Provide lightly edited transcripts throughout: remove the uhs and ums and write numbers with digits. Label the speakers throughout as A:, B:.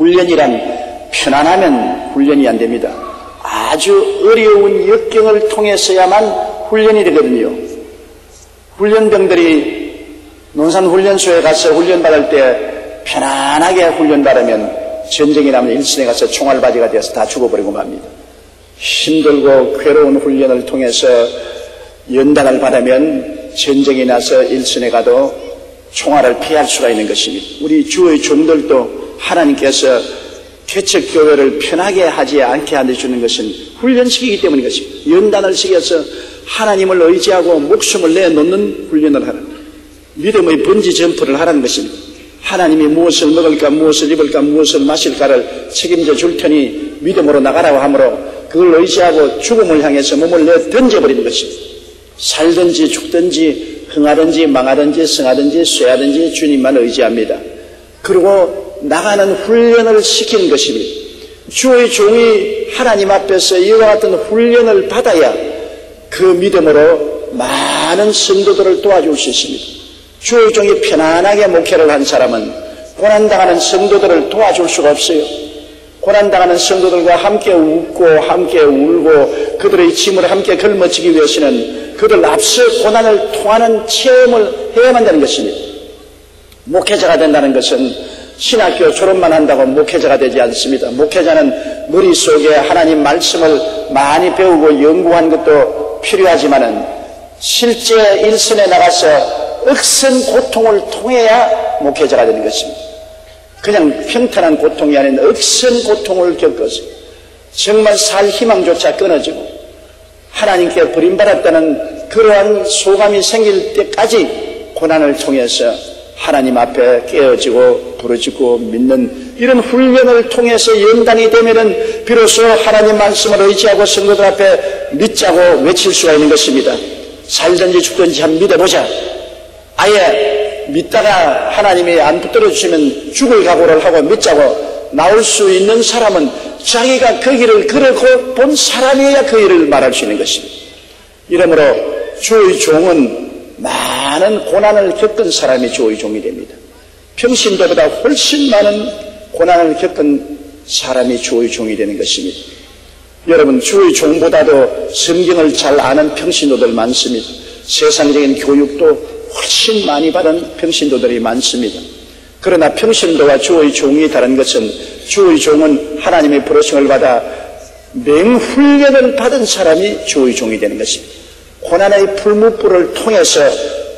A: 훈련이란 편안하면 훈련이 안 됩니다. 아주 어려운 역경을 통해서야만 훈련이 되거든요. 훈련병들이 논산훈련소에 가서 훈련받을 때 편안하게 훈련받으면 전쟁이 나면 일선에 가서 총알바지가 되어서 다 죽어버리고 맙니다. 힘들고 괴로운 훈련을 통해서 연단을 받으면 전쟁이 나서 일선에 가도 총알을 피할 수가 있는 것입니다. 우리 주의 종들도 하나님께서 개척교회를 편하게 하지 않게 해주는 것은 훈련시키기 때문인 것입니다. 연단을 시켜서 하나님을 의지하고 목숨을 내놓는 훈련을 하라. 믿음의 번지 점프를 하라는 것입니다. 하나님이 무엇을 먹을까, 무엇을 입을까, 무엇을 마실까를 책임져 줄 테니 믿음으로 나가라고 하므로 그걸 의지하고 죽음을 향해서 몸을 내 던져버리는 것입니다. 살든지 죽든지 흥하든지 망하든지 성하든지 쇠하든지 주님만 의지합니다. 그리고 나가는 훈련을 시키는 것입니다. 주의 종이 하나님 앞에서 이와 같은 훈련을 받아야 그 믿음으로 많은 성도들을 도와줄 수 있습니다. 주의 종이 편안하게 목회를 한 사람은 고난당하는 성도들을 도와줄 수가 없어요. 고난당하는 성도들과 함께 웃고 함께 울고 그들의 짐을 함께 걸머지기 위해서는 그들 앞서 고난을 통하는 체험을 해야만 되는 것입니다. 목회자가 된다는 것은 신학교 졸업만 한다고 목회자가 되지 않습니다. 목회자는 머릿속에 하나님 말씀을 많이 배우고 연구한 것도 필요하지만은 실제 일선에 나가서 억센 고통을 통해야 목회자가 되는 것입니다. 그냥 평탄한 고통이 아닌 억센 고통을 겪어서 정말 살 희망조차 끊어지고 하나님께 버림받았다는 그러한 소감이 생길 때까지 고난을 통해서 하나님 앞에 깨어지고 부르짖고 믿는 이런 훈련을 통해서 연단이 되면은 비로소 하나님 말씀을 의지하고 성도들 앞에 믿자고 외칠 수가 있는 것입니다. 살든지 죽든지 한번 믿어보자. 아예 믿다가 하나님이 안 붙들어 주시면 죽을 각오를 하고 믿자고 나올 수 있는 사람은 자기가 그 길을 걸어고 본 사람이어야 그 일을 말할 수 있는 것입니다. 이러므로 주의 종은 많은 고난을 겪은 사람이 주의 종이 됩니다. 평신도보다 훨씬 많은 고난을 겪은 사람이 주의 종이 되는 것입니다. 여러분, 주의 종보다도 성경을 잘 아는 평신도들 많습니다. 세상적인 교육도 훨씬 많이 받은 평신도들이 많습니다. 그러나 평신도와 주의 종이 다른 것은 주의 종은 하나님의 부르심을 받아 맹훈련을 받은 사람이 주의 종이 되는 것입니다. 고난의 풀무불을 통해서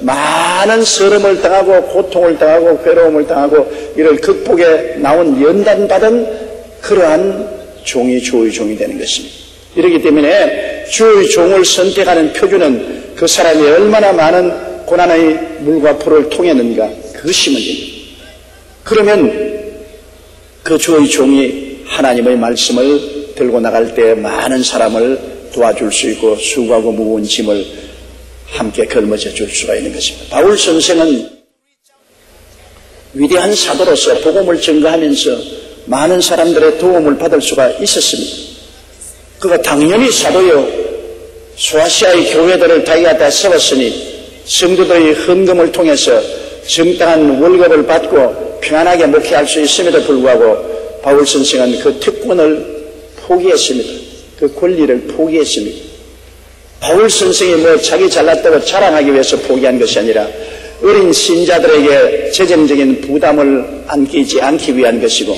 A: 많은 서름을 당하고 고통을 당하고 괴로움을 당하고 이를 극복해 나온 연단받은 그러한 종이 주의 종이 되는 것입니다. 이렇기 때문에 주의 종을 선택하는 표준은 그 사람이 얼마나 많은 고난의 물과 풀을 통했는가 그것이 문제입니다. 그러면 그 주의 종이 하나님의 말씀을 들고 나갈 때 많은 사람을 도와줄 수 있고 수고하고 무거운 짐을 함께 걸머져 줄 수가 있는 것입니다. 바울 선생은 위대한 사도로서 복음을 전가하면서 많은 사람들의 도움을 받을 수가 있었습니다. 그가 당연히 사도요 소아시아의 교회들을 자기가 세웠으니 성도들의 헌금을 통해서 정당한 월급을 받고 평안하게 목회할 수 있음에도 불구하고 바울 선생은 그 특권을 포기했습니다. 그 권리를 포기했습니다. 바울 선생이 자기 잘났다고 자랑하기 위해서 포기한 것이 아니라 어린 신자들에게 재정적인 부담을 안기지 않기 위한 것이고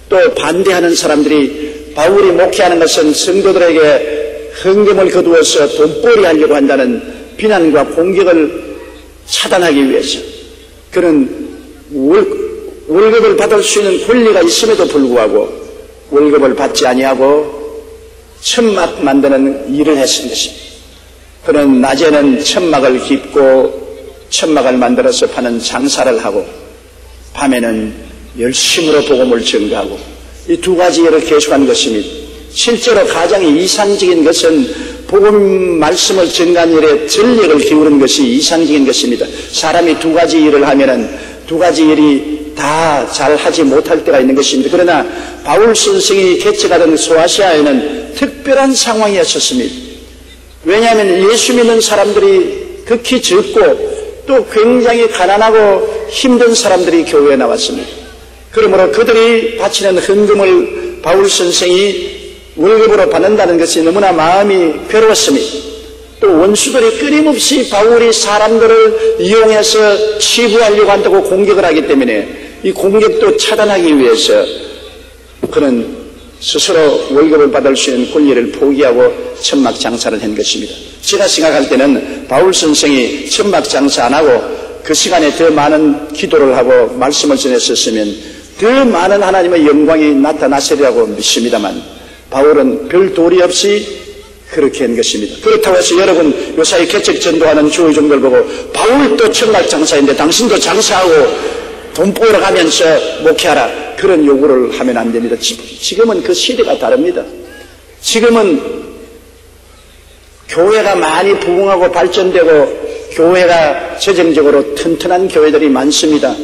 A: 또 반대하는 사람들이 바울이 목회하는 것은 성도들에게 헌금을 거두어서 돈벌이 하려고 한다는 비난과 공격을 차단하기 위해서 그는 월급을 받을 수 있는 권리가 있음에도 불구하고 월급을 받지 아니하고 천막 만드는 일을 했은 것입니다. 그는 낮에는 천막을 깁고 천막을 만들어서 파는 장사를 하고 밤에는 열심으로 복음을 전가하고 이 두 가지 일을 계속한 것입니다. 실제로 가장 이상적인 것은 복음 말씀을 전가하는 일에 전력을 기울이는 것이 이상적인 것입니다. 사람이 두 가지 일을 하면은 두 가지 일이 다 잘하지 못할 때가 있는 것입니다. 그러나 바울 선생이 개척하던 소아시아에는 특별한 상황이었습니다. 왜냐하면 예수 믿는 사람들이 극히 적고 또 굉장히 가난하고 힘든 사람들이 교회에 나왔습니다. 그러므로 그들이 바치는 헌금을 바울 선생이 월급으로 받는다는 것이 너무나 마음이 괴로웠습니다. 또 원수들이 끊임없이 바울이 사람들을 이용해서 치부하려고 한다고 공격을 하기 때문에 이 공격도 차단하기 위해서 그는 스스로 월급을 받을 수 있는 권리를 포기하고 천막 장사를 한 것입니다. 제가 생각할 때는 바울 선생이 천막 장사 안 하고 그 시간에 더 많은 기도를 하고 말씀을 전했었으면 더 많은 하나님의 영광이 나타났으리라고 믿습니다만 바울은 별 도리 없이 그렇게 한 것입니다. 그렇다고 해서 여러분 요사이 개척 전도하는 주의 종들 보고 바울도 천막 장사인데 당신도 장사하고 돈 벌어 가면서 목회하라 그런 요구를 하면 안 됩니다. 지금은 그 시대가 다릅니다. 지금은 교회가 많이 부흥하고 발전되고 교회가 재정적으로 튼튼한 교회들이 많습니다.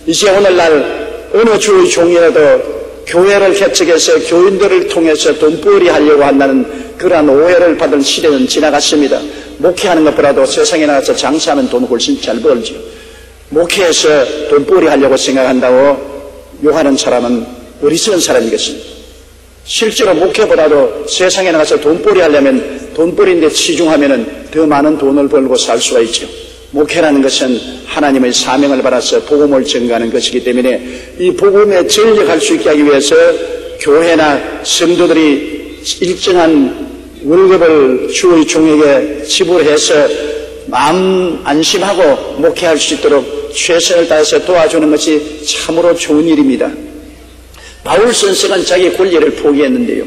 A: 이제 오늘날 어느 주의 종이라도 교회를 개척해서 교인들을 통해서 돈벌이 하려고 한다는 그러한 오해를 받은 시대는 지나갔습니다. 목회하는 것보다도 세상에 나가서 장사하면 돈 훨씬 잘 벌죠. 목회해서 돈벌이 하려고 생각한다고 욕하는 사람은 어리석은 사람이겠습니다. 실제로 목회보다도 세상에 나가서 돈벌이 하려면 돈벌이인데 치중하면 더 많은 돈을 벌고 살 수가 있죠. 목회라는 것은 하나님의 사명을 받아서 복음을 전가하는 것이기 때문에 이 복음에 전력할 수 있게 하기 위해서 교회나 성도들이 일정한 월급을 주의 종에게 지불해서 마음 안심하고 목회할 수 있도록 최선을 다해서 도와주는 것이 참으로 좋은 일입니다. 바울 선생은 자기 권리를 포기했는데요.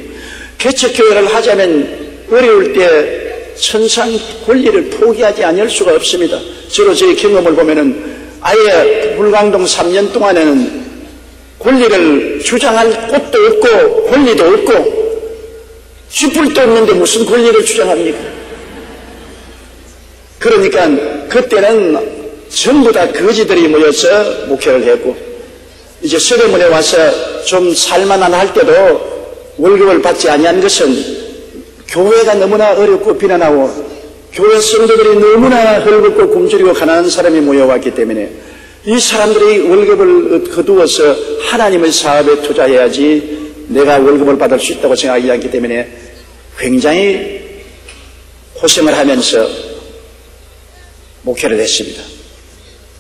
A: 개척교회를 하자면 어려울 때 천상 권리를 포기하지 않을 수가 없습니다. 저로 저희 경험을 보면은 아예 불광동 3년 동안에는 권리를 주장할 곳도 없고 권리도 없고 쥐뿔도 없는데 무슨 권리를 주장합니까? 그러니까 그때는 전부 다 거지들이 모여서 목회를 했고 이제 서대문에 와서 좀 살만한 할 때도 월급을 받지 아니한 것은 교회가 너무나 어렵고 비난하고 교회 성도들이 너무나 헐벗고 굶주리고 가난한 사람이 모여왔기 때문에 이 사람들이 월급을 거두어서 하나님의 사업에 투자해야지 내가 월급을 받을 수 있다고 생각하지 않기 때문에 굉장히 고생을 하면서 목회를 했습니다.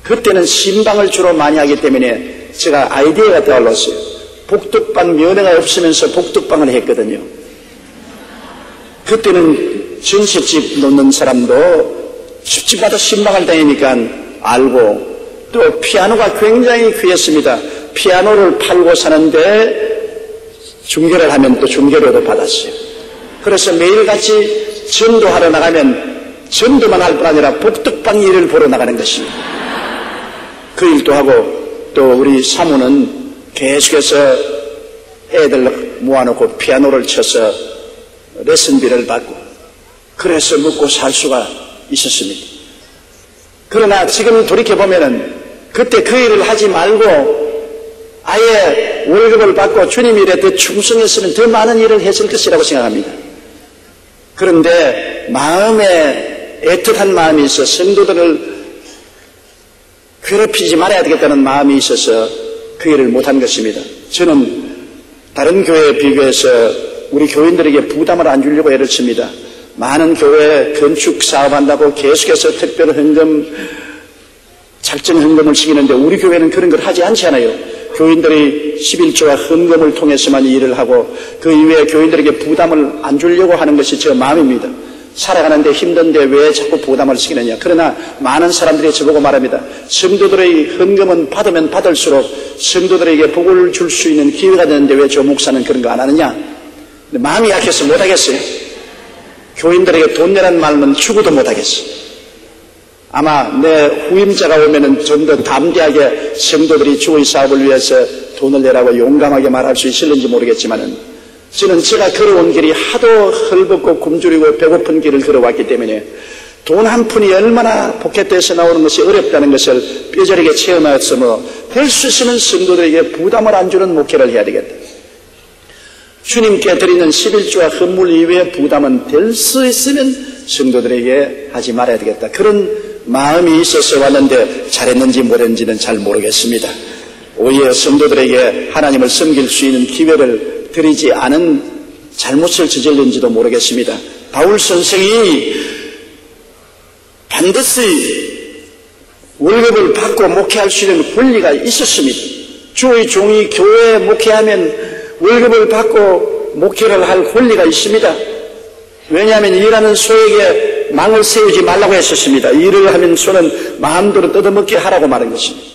A: 그때는 신방을 주로 많이 하기 때문에 제가 아이디어가 떠올랐어요. 복덕방 면회가 없으면서 복덕방을 했거든요. 그때는 전셋집 놓는 사람도 집집마다 신방을 다니니까 알고 또 피아노가 굉장히 귀했습니다. 피아노를 팔고 사는데 중개를 하면 또 중개료도 받았어요. 그래서 매일같이 전도하러 나가면 전도만 할 뿐 아니라 복덕방 일을 보러 나가는 것입니다. 그 일도 하고 또 우리 사모는 계속해서 애들 모아놓고 피아노를 쳐서 레슨비를 받고 그래서 먹고 살 수가 있었습니다. 그러나 지금 돌이켜보면은 그때 그 일을 하지 말고 아예 월급을 받고 주님 일에 더 충성했으면 더 많은 일을 했을 것이라고 생각합니다. 그런데 마음에 애틋한 마음이 있어 성도들을 괴롭히지 말아야 되겠다는 마음이 있어서 그 일을 못한 것입니다. 저는 다른 교회에 비교해서 우리 교인들에게 부담을 안 주려고 애를 칩니다. 많은 교회 건축 사업한다고 계속해서 특별 헌금, 작정 헌금을 시키는데 우리 교회는 그런 걸 하지 않잖아요. 교인들이 11조와 헌금을 통해서만 일을 하고 그 이외에 교인들에게 부담을 안 주려고 하는 것이 제 마음입니다. 살아가는데 힘든데 왜 자꾸 부담을 시키느냐. 그러나 많은 사람들이 저보고 말합니다. 성도들의 헌금은 받으면 받을수록 성도들에게 복을 줄 수 있는 기회가 되는데 왜 저 목사는 그런 거 안 하느냐. 마음이 약해서 못하겠어요. 교인들에게 돈 내라는 말은 추구도 못하겠어요. 아마 내 후임자가 오면은 좀 더 담대하게 성도들이 주의 사업을 위해서 돈을 내라고 용감하게 말할 수 있을는지 모르겠지만은 저는 제가 걸어온 길이 하도 헐벗고 굶주리고 배고픈 길을 걸어왔기 때문에 돈 한 푼이 얼마나 포켓에서 나오는 것이 어렵다는 것을 뼈저리게 체험하였으므로 될 수 있으면 성도들에게 부담을 안 주는 목회를 해야 되겠다. 주님께 드리는 11조와 헌물 이외의 부담은 될 수 있으면 성도들에게 하지 말아야 되겠다. 그런 마음이 있어서 왔는데 잘했는지 못했는지는 잘 모르겠습니다. 오히려 성도들에게 하나님을 섬길 수 있는 기회를 드리지 않은 잘못을 저질른지도 모르겠습니다. 바울 선생이 반드시 월급을 받고 목회할 수 있는 권리가 있었습니다. 주의 종이 교회에 목회하면 월급을 받고 목회를 할 권리가 있습니다. 왜냐하면 일하는 소에게 망을 세우지 말라고 했었습니다. 일을 하면 소는 마음대로 뜯어먹게 하라고 말한 것입니다.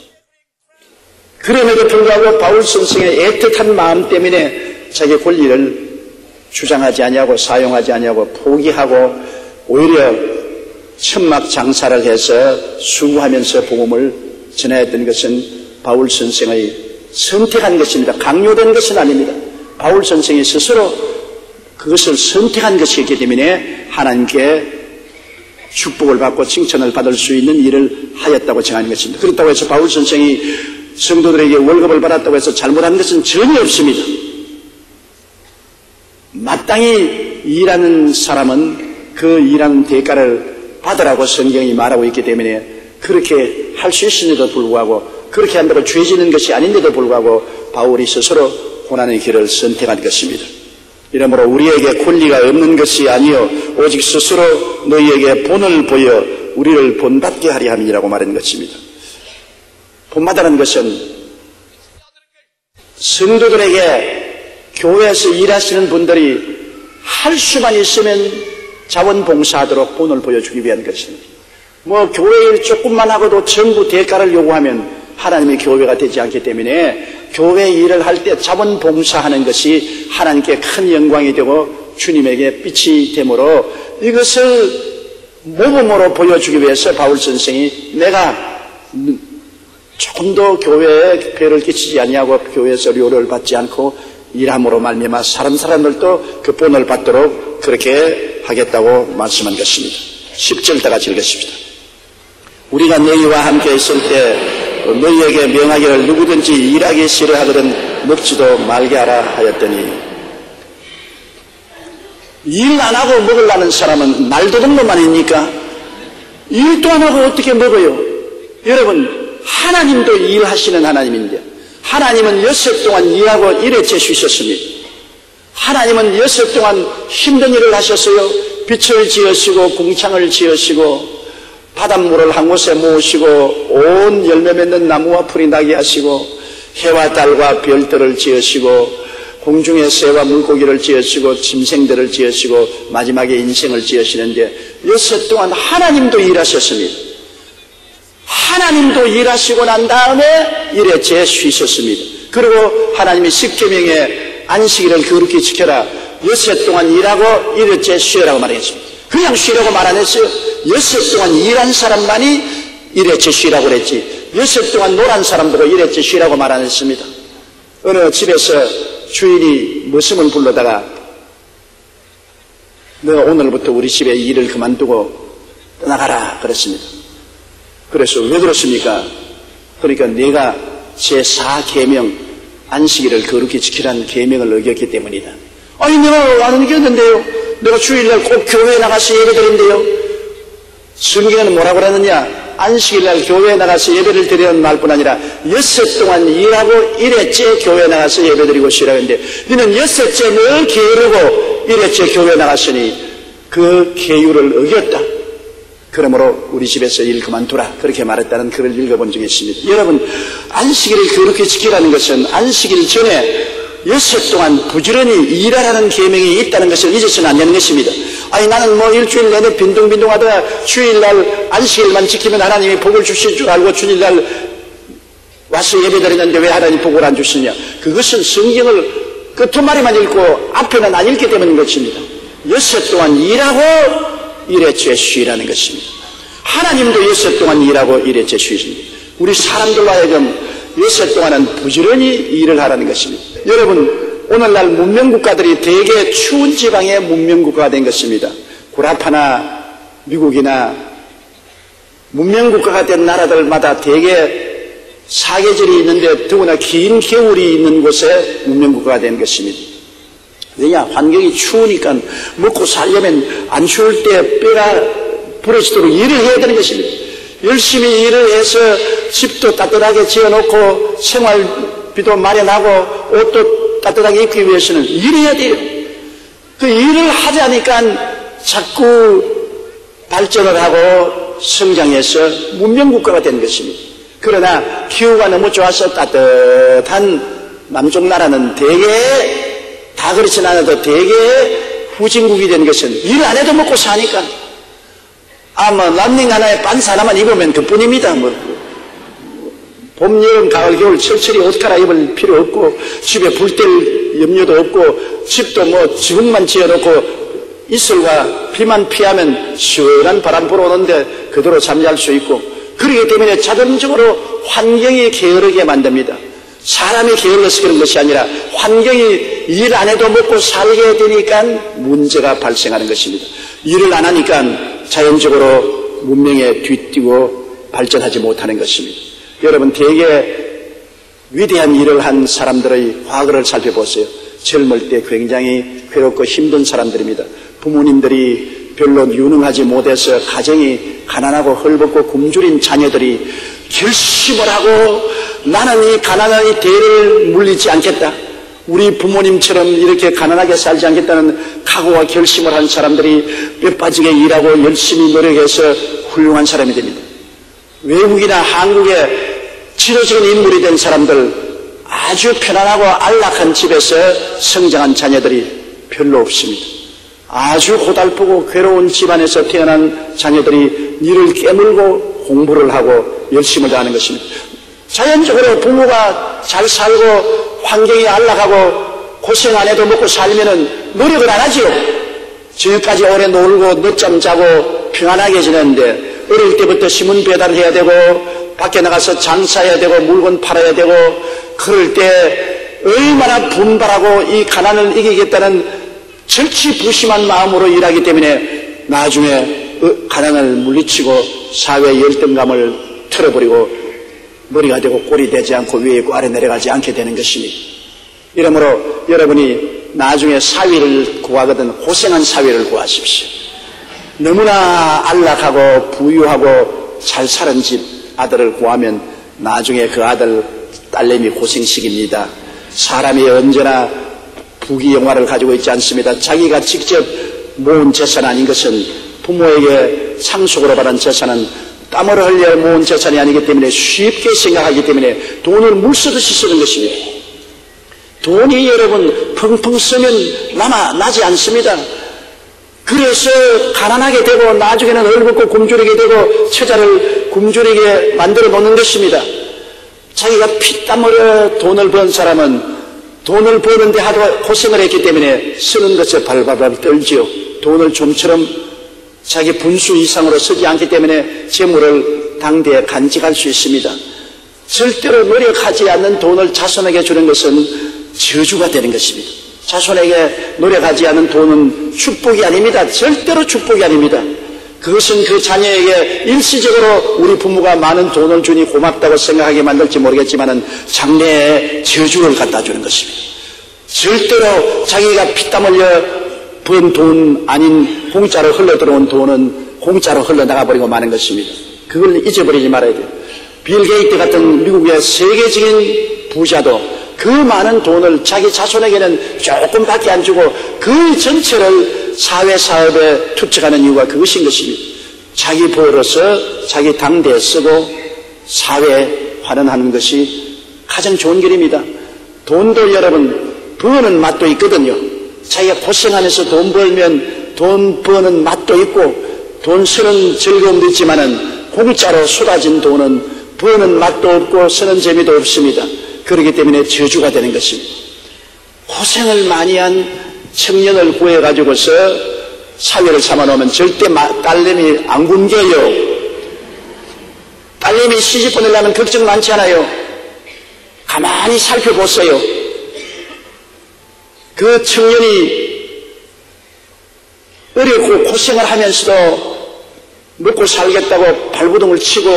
A: 그럼에도 불구하고 바울 선생의 애틋한 마음 때문에 자기 권리를 주장하지 아니하고 사용하지 아니하고 포기하고 오히려 천막 장사를 해서 수고하면서 복음을 전했던 것은 바울 선생의 선택한 것입니다. 강요된 것은 아닙니다. 바울 선생이 스스로 그것을 선택한 것이기 때문에 하나님께 축복을 받고 칭찬을 받을 수 있는 일을 하였다고 정하는 것입니다. 그렇다고 해서 바울 선생이 성도들에게 월급을 받았다고 해서 잘못한 것은 전혀 없습니다. 마땅히 일하는 사람은 그 일하는 대가를 받으라고 성경이 말하고 있기 때문에 그렇게 할 수 있음에도 불구하고 그렇게 한다고 죄지는 것이 아닌데도 불구하고 바울이 스스로 고난의 길을 선택한 것입니다. 이러므로 우리에게 권리가 없는 것이 아니요 오직 스스로 너희에게 본을 보여 우리를 본받게 하려 함이라고 말하는 것입니다. 본받으라는 것은 성도들에게 교회에서 일하시는 분들이 할 수만 있으면 자원봉사하도록 본을 보여주기 위한 것입니다. 교회 일 조금만 하고도 전부 대가를 요구하면 하나님의 교회가 되지 않기 때문에 교회 일을 할 때 자원봉사하는 것이 하나님께 큰 영광이 되고 주님에게 빛이 되므로 이것을 모범으로 보여주기 위해서 바울 선생이 내가 조금 더 교회에 폐를 끼치지 아니하고 교회에서 료를 받지 않고 일함으로 말미암아 사람들도 그 본을 받도록 그렇게 하겠다고 말씀한 것입니다. 10절 다 같이 읽겠습니다. 우리가 너희와 함께 있을 때 너희에게 명하기를 누구든지 일하기 싫어하거든 먹지도 말게 하라 하였더니 일 안 하고 먹으려는 사람은 날도던 놈 아닙니까? 일도 안 하고 어떻게 먹어요? 여러분 하나님도 일하시는 하나님인데 하나님은 6일 동안 일하고 일에 제쉬셨습니다. 하나님은 6일 동안 힘든 일을 하셨어요. 빛을 지으시고 궁창을 지으시고 바닷물을 한 곳에 모으시고 온 열매 맺는 나무와 풀이 나게 하시고 해와 달과 별들을 지으시고 공중의 새와 물고기를 지으시고 짐승들을 지으시고 마지막에 인생을 지으시는데 6일 동안 하나님도 일하셨습니다. 하나님도 일하시고 난 다음에 일에 제쉬셨습니다. 그리고 하나님이 십계명에 안식일을 거룩히 지켜라. 6일 동안 일하고 일에 제쉬라고 말했습니다. 그냥 쉬라고 말 안 했어요. 6일 동안 일한 사람만이 일에 제쉬라고 그랬지 6일 동안 놀한 사람들도 일에 제쉬라고 말 안 했습니다. 어느 집에서 주인이 머슴을 불러다가 너 오늘부터 우리 집에 일을 그만두고 떠나가라 그랬습니다. 그래서 왜 그렇습니까? 그러니까 내가 제4계명 안식일을 거룩히 지키라는 계명을 어겼기 때문이다. 아니 내가 안 어겼는데요. 내가 주일날 꼭 교회에 나가서 예배드린대요. 성경에는 뭐라고 그러느냐? 안식일날 교회에 나가서 예배를 드리는 말뿐 아니라 6일 동안 일하고 1회째 교회에 나가서 예배드리고 쉬라고 했는데 너는 6일째 늘 게으르고 1회째 교회에 나갔으니 그 계율을 어겼다. 그러므로 우리 집에서 일 그만두라 그렇게 말했다는 글을 읽어본 적이 있습니다. 여러분 안식일을 그렇게 지키라는 것은 안식일 전에 6일 동안 부지런히 일하라는 계명이 있다는 것을 잊어서는 안 되는 것입니다. 아니 나는 일주일 내내 빈둥빈둥하다가 주일날 안식일만 지키면 하나님이 복을 주실 줄 알고 주일날 와서 예배드리는데 왜 하나님 복을 안 주시냐? 그것은 성경을 끝머리만 읽고 앞에는 안 읽기 때문인 것입니다. 6일 동안 일하고 일회째 쉬라는 것입니다. 하나님도 6일 동안 일하고 일회째 쉬십니다. 우리 사람들로 하여금 6일 동안은 부지런히 일을 하라는 것입니다. 여러분 오늘날 문명국가들이 대개 추운 지방의 문명국가가 된 것입니다. 구라파나 미국이나 문명국가가 된 나라들마다 대개 사계절이 있는데 더구나 긴 겨울이 있는 곳에 문명국가가 된 것입니다. 왜냐? 환경이 추우니까 먹고 살려면 안 추울 때 뼈가 부러지도록 일을 해야 되는 것입니다. 열심히 일을 해서 집도 따뜻하게 지어놓고 생활비도 마련하고 옷도 따뜻하게 입기 위해서는 일해야 돼요. 그 일을 하자니까 자꾸 발전을 하고 성장해서 문명국가가 된 것입니다. 그러나 기후가 너무 좋아서 따뜻한 남쪽 나라는 대개 다 그렇진 않아도 대개 후진국이 된 것은 일 안 해도 먹고 사니까 런닝 하나에 반스 하나만 입으면 그뿐입니다. 봄, 여름, 가을, 겨울 철철이 옷 갈아입을 필요 없고 집에 불 뗄 염려도 없고 집도 지붕만 지어놓고 이슬과 비만 피하면 시원한 바람 불어오는데 그대로 잠잘 수 있고 그렇기 때문에 자동적으로 환경이 게으르게 만듭니다. 사람이 게을러서 그런 것이 아니라 환경이 일 안 해도 먹고 살게 되니까 문제가 발생하는 것입니다. 일을 안 하니까 자연적으로 문명에 뒤뛰고 발전하지 못하는 것입니다. 여러분 대개 위대한 일을 한 사람들의 과거를 살펴보세요. 젊을 때 굉장히 괴롭고 힘든 사람들입니다. 부모님들이 별로 유능하지 못해서 가정이 가난하고 헐벗고 굶주린 자녀들이 결심을 하고 나는 이 가난의 대를 물리지 않겠다. 우리 부모님처럼 이렇게 가난하게 살지 않겠다는 각오와 결심을 한 사람들이 뼈 빠지게 일하고 열심히 노력해서 훌륭한 사람이 됩니다. 외국이나 한국에 지도적인 인물이 된 사람들 아주 편안하고 안락한 집에서 성장한 자녀들이 별로 없습니다. 아주 고달프고 괴로운 집안에서 태어난 자녀들이 이를 깨물고 공부를 하고 열심을 다하는 것입니다. 자연적으로 부모가 잘 살고 환경이 안락하고 고생 안 해도 먹고 살면은 노력을 안 하지요. 지금까지 오래 놀고 늦잠 자고 평안하게 지냈는데 어릴 때부터 신문 배달해야 되고 밖에 나가서 장사해야 되고 물건 팔아야 되고 그럴 때 얼마나 분발하고 이 가난을 이기겠다는 절치부심한 마음으로 일하기 때문에 나중에 가난을 물리치고 사회의 열등감을 틀어버리고 머리가 되고 꼴이 되지 않고 위에 있고 아래 내려가지 않게 되는 것입니다. 이러므로 여러분이 나중에 사위를 구하거든 고생한 사위를 구하십시오. 너무나 안락하고 부유하고 잘 사는 집 아들을 구하면 나중에 그 아들 딸내미 고생식입니다. 사람이 언제나 부귀영화를 가지고 있지 않습니다. 자기가 직접 모은 재산 아닌 것은 부모에게 상속으로 받은 재산은 땀을 흘려 모은 재산이 아니기 때문에 쉽게 생각하기 때문에 돈을 물쓰듯이 쓰는 것입니다. 돈이 여러분 펑펑 쓰면 나지 않습니다. 그래서 가난하게 되고 나중에는 얼굴고 굶주리게 되고 처자를 굶주리게 만들어 놓는 것입니다. 자기가 피땀 흘려 돈을 번 사람은 돈을 버는데 하도 고생을 했기 때문에 쓰는 것에 발발발 떨지요. 돈을 좀처럼 자기 분수 이상으로 쓰지 않기 때문에 재물을 당대에 간직할 수 있습니다. 절대로 노력하지 않는 돈을 자손에게 주는 것은 저주가 되는 것입니다. 자손에게 노력하지 않은 돈은 축복이 아닙니다. 절대로 축복이 아닙니다. 그것은 그 자녀에게 일시적으로 우리 부모가 많은 돈을 주니 고맙다고 생각하게 만들지 모르겠지만은 장래에 저주를 갖다 주는 것입니다. 절대로 자기가 피땀 흘려 번 돈 아닌 공짜로 흘러들어온 돈은 공짜로 흘러나가 버리고 마는 것입니다. 그걸 잊어버리지 말아야 돼요. 빌 게이트 같은 미국의 세계적인 부자도 그 많은 돈을 자기 자손에게는 조금밖에 안 주고 그 전체를 사회사업에 투척하는 이유가 그것인 것입니다. 자기 벌어서 자기 당대에 쓰고 사회에 환원하는 것이 가장 좋은 길입니다. 돈도 여러분 버는 맛도 있거든요. 자기가 고생하면서 돈 벌면 돈 버는 맛도 있고 돈 쓰는 즐거움도 있지만은 공짜로 쏟아진 돈은 버는 맛도 없고 쓰는 재미도 없습니다. 그렇기 때문에 저주가 되는 것입니다. 고생을 많이 한 청년을 구해가지고서 사회를 삼아놓으면 절대 딸내미 안 굶겨요. 딸내미 시집 보내려면 걱정 많지 않아요. 가만히 살펴보세요. 그 청년이 어렵고 고생을 하면서도 먹고 살겠다고 발버둥을 치고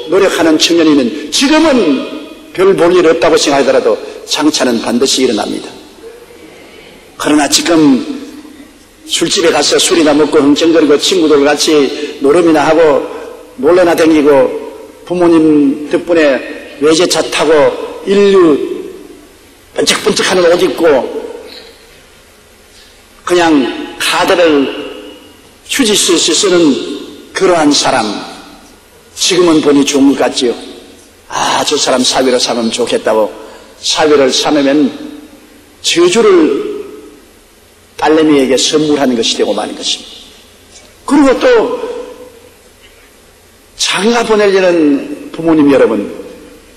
A: 노력하는 청년이면 지금은 별 볼 일 없다고 생각하더라도 장차는 반드시 일어납니다. 그러나 지금 술집에 가서 술이나 먹고 흥청거리고 친구들 같이 노름이나 하고 놀러나 다니고 부모님 덕분에 외제차 타고 인류 번쩍번쩍하는 옷 입고 그냥 카드를 휴지 쓸 수 쓰는 그러한 사람, 지금은 보니 좋은 것 같지요. 저 사람 사위로 삼으면 좋겠다고 사위를 삼으면 저주를 딸내미에게 선물하는 것이 되고 마는 것입니다. 그리고 또 장가 보내려는 부모님 여러분,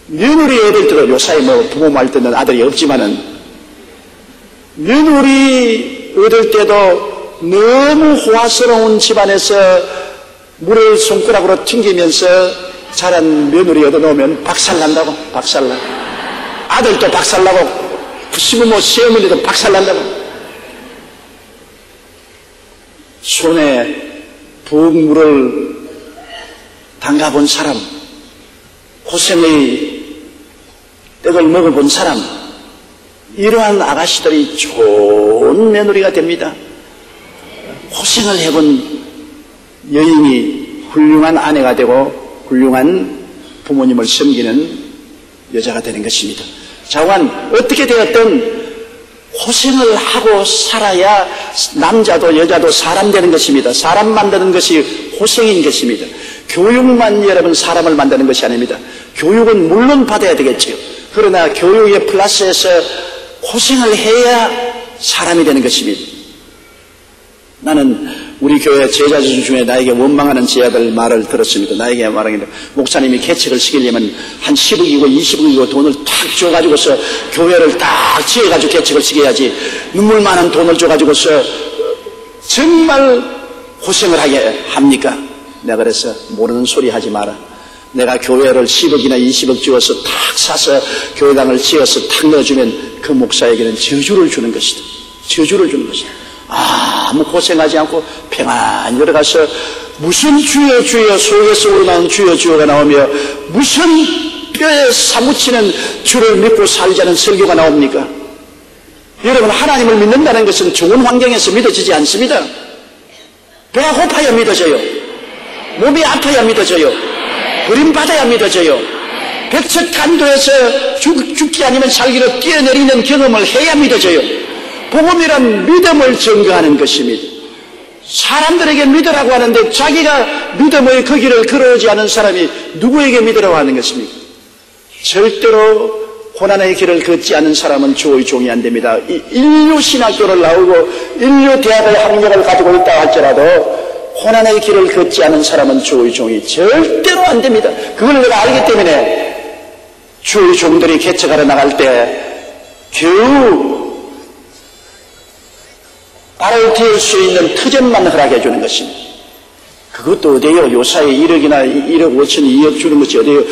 A: 며느리 애들 들어 요사이 부모 말 듣는 아들이 없지만은 며느리 얻을 때도 너무 호화스러운 집안에서 물을 손가락으로 튕기면서 자란 며느리 얻어놓으면 박살난다고. 박살나. 아들도 박살나고 시부모 시어머니도 박살난다고. 손에 부엌 물을 담가본 사람, 고생의 떡을 먹어본 사람, 이러한 아가씨들이 좋은 며느리가 됩니다. 고생을 해본 여인이 훌륭한 아내가 되고 훌륭한 부모님을 섬기는 여자가 되는 것입니다. 자관 어떻게 되었든 고생을 하고 살아야 남자도 여자도 사람 되는 것입니다. 사람 만드는 것이 고생인 것입니다. 교육만 여러분 사람을 만드는 것이 아닙니다. 교육은 물론 받아야 되겠지요. 그러나 교육에 플러스해서 고생을 해야 사람이 되는 것입니다. 나는 우리 교회 제자들 중에 나에게 원망하는 제자들 말을 들었습니다. 나에게 말하기를 목사님이 개척을 시키려면 한 10억이고 20억이고 돈을 탁 줘가지고서 교회를 딱 지어가지고 개척을 시켜야지 눈물 많은 돈을 줘가지고서 정말 고생을 하게 합니까? 내가 그래서 모르는 소리 하지 마라. 내가 교회를 10억이나 20억 주어서 탁 사서 교회당을 지어서 탁 넣어주면 그 목사에게는 저주를 주는 것이다. 저주를 주는 것이다. 아무 고생하지 않고 평안히 들어가서 무슨 주여 주여 속에서 우러나온 주여 주여가 나오며 무슨 뼈에 사무치는 주를 믿고 살자는 설교가 나옵니까? 여러분, 하나님을 믿는다는 것은 좋은 환경에서 믿어지지 않습니다. 배가 고파야 믿어져요. 몸이 아파야 믿어져요. 버림받아야 믿어져요. 백척간도에서 죽기 아니면 살기로 뛰어내리는 경험을 해야 믿어져요. 복음이란 믿음을 증거하는 것입니다. 사람들에게 믿으라고 하는데 자기가 믿음의 그 길을 걸어오지 않은 사람이 누구에게 믿으라고 하는 것입니까? 절대로 고난의 길을 걷지 않은 사람은 주의 종이 안 됩니다. 인류 신학교를 나오고 인류 대학의 학력을 가지고 있다 할지라도 고난의 길을 걷지 않은 사람은 주의 종이 절대로 안 됩니다. 그걸 내가 알기 때문에 주의 종들이 개척하러 나갈 때 겨우 발을 댈 수 있는 터전만 허락해 주는 것입니다. 그것도 어디에요? 요사이 1억이나 1억 5천, 2억 주는 것이 어디에요?